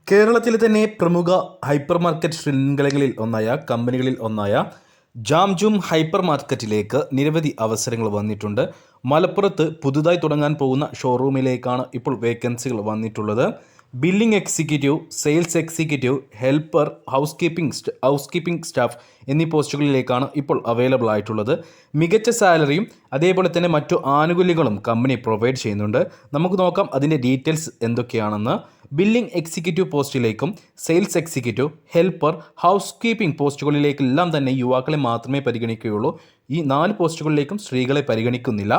കേരളത്തിലെ തന്നെ പ്രമുഖ ഹൈപ്പർ മാർക്കറ്റ് കമ്പനികളിൽ ഒന്നായ ജാംജൂം ഹൈപ്പർ മാർക്കറ്റിലേക്ക് നിരവധി അവസരങ്ങൾ വന്നിട്ടുണ്ട്. മലപ്പുറത്ത് പുതുതായി തുടങ്ങാൻ പോകുന്ന ഷോറൂമിലേക്കാണ് ഇപ്പോൾ വേക്കൻസികൾ വന്നിട്ടുള്ളത്. Billing executive, sales executive, helper, housekeeping staff എന്നീ പോസ്റ്റുകളിലേക്കാണ് ഇപ്പോൾ അവൈലബിൾ ആയിട്ടുള്ളത്. മികച്ച സാലറിയും അതേപോലെ തന്നെ മറ്റു ആനുകൂല്യങ്ങളും കമ്പനി പ്രൊവൈഡ് ചെയ്യുന്നുണ്ട്. നമുക്ക് നോക്കാം അതിൻ്റെ ഡീറ്റെയിൽസ് എന്തൊക്കെയാണെന്ന്. ബില്ലിംഗ് എക്സിക്യൂട്ടീവ് പോസ്റ്റിലേക്കും sales executive, helper, housekeeping പോസ്റ്റുകളിലേക്കെല്ലാം തന്നെ യുവാക്കളെ മാത്രമേ പരിഗണിക്കുകയുള്ളൂ. ഈ 4 പോസ്റ്റുകളിലേക്കും സ്ത്രീകളെ പരിഗണിക്കുന്നില്ല.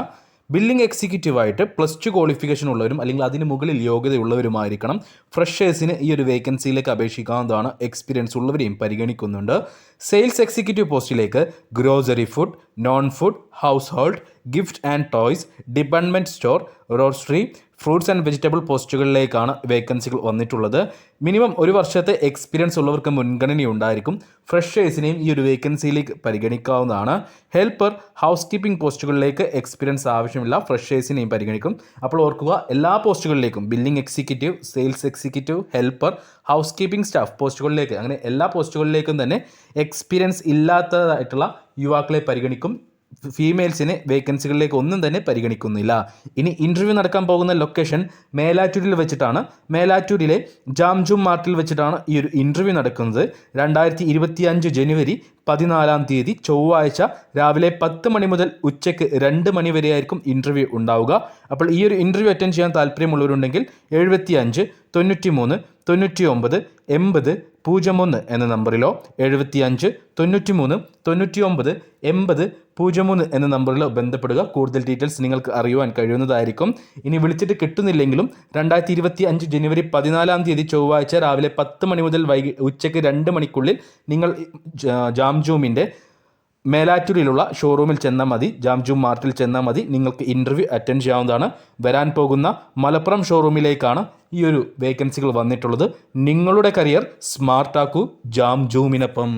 ബില്ലിംഗ് എക്സിക്യൂട്ടീവായിട്ട് +2 ക്വാളിഫിക്കേഷൻ ഉള്ളവരും അല്ലെങ്കിൽ അതിന് മുകളിൽ യോഗ്യതയുള്ളവരുമായിരിക്കണം. ഫ്രഷേഴ്സിന് ഈ ഒരു വേക്കൻസിയിലേക്ക് അപേക്ഷിക്കാവുന്നതാണ്. എക്സ്പീരിയൻസ് ഉള്ളവരെയും പരിഗണിക്കുന്നുണ്ട്. സെയിൽസ് എക്സിക്യൂട്ടീവ് പോസ്റ്റിലേക്ക് grocery food, non food, household, gift and toys, department store, roastery, fruits and vegetable പോസ്റ്റുകളിലേക്കാണ് വേക്കൻസികൾ വന്നിട്ടുള്ളത്. മിനിമം 1 വർഷത്തെ എക്സ്പീരിയൻസ് ഉള്ളവർക്ക് മുൻഗണനയുണ്ടായിരിക്കും. ഫ്രഷേഴ്സിനെയും ഈ ഒരു വേക്കൻസിയിലേക്ക് പരിഗണിക്കാവുന്നതാണ്. ഹെൽപ്പർ, ഹൗസ് കീപ്പിംഗ് പോസ്റ്റുകളിലേക്ക് എക്സ്പീരിയൻസ് ആവശ്യമില്ല, ഫ്രഷേഴ്സിനെയും പരിഗണിക്കും. അപ്പോൾ ഓർക്കുക, എല്ലാ പോസ്റ്റുകളിലേക്കും billing executive, sales executive, helper, housekeeping staff പോസ്റ്റുകളിലേക്ക്, അങ്ങനെ എല്ലാ പോസ്റ്റുകളിലേക്കും തന്നെ എക്സ്പീരിയൻസ് ഇല്ലാത്തതായിട്ടുള്ള യുവാക്കളെ പരിഗണിക്കും. ഫീമെയിൽസിന് വേക്കൻസികളിലേക്ക് ഒന്നും തന്നെ പരിഗണിക്കുന്നില്ല. ഇനി ഇൻ്റർവ്യൂ നടക്കാൻ പോകുന്ന ലൊക്കേഷൻ മേലാറ്റൂരിൽ വെച്ചിട്ടാണ്. മേലാറ്റൂരിലെ ജാംജൂം മാർട്ടിൽ വെച്ചിട്ടാണ് ഈ ഒരു ഇൻ്റർവ്യൂ നടക്കുന്നത്. 2025 ജനുവരി 14 ചൊവ്വാഴ്ച രാവിലെ 10 മണി മുതൽ ഉച്ചയ്ക്ക് 2 മണി വരെയായിരിക്കും ഇൻ്റർവ്യൂ ഉണ്ടാവുക. അപ്പോൾ ഈ ഒരു ഇൻ്റർവ്യൂ അറ്റൻഡ് ചെയ്യാൻ താല്പര്യമുള്ളവരുണ്ടെങ്കിൽ 75 93 99 80 01 എന്ന നമ്പറിലോ 75 93 99 80 03 എന്ന നമ്പറിലോ ബന്ധപ്പെടുക. കൂടുതൽ ഡീറ്റെയിൽസ് നിങ്ങൾക്ക് അറിയുവാൻ കഴിയുന്നതായിരിക്കും. ഇനി വിളിച്ചിട്ട് കിട്ടുന്നില്ലെങ്കിലും 2025 ജനുവരി 14 ചൊവ്വാഴ്ച രാവിലെ 10 മണി മുതൽ ഉച്ചയ്ക്ക് 2 മണിക്കുള്ളിൽ നിങ്ങൾ ജാംജൂമിൻ്റെ മേലാറ്റൂരിലുള്ള ഷോറൂമിൽ ചെന്നാൽ മതി, ജാംജൂം മാർട്ടിൽ ചെന്നാൽ മതി. നിങ്ങൾക്ക് ഇൻ്റർവ്യൂ അറ്റൻഡ് ചെയ്യാവുന്നതാണ്. വരാൻ പോകുന്ന മലപ്പുറം ഷോറൂമിലേക്കാണ് ഈ ഒരു വേക്കൻസികൾ വന്നിട്ടുള്ളത്. നിങ്ങളുടെ കരിയർ സ്മാർട്ടാക്കൂ ജാംജൂമിനൊപ്പം.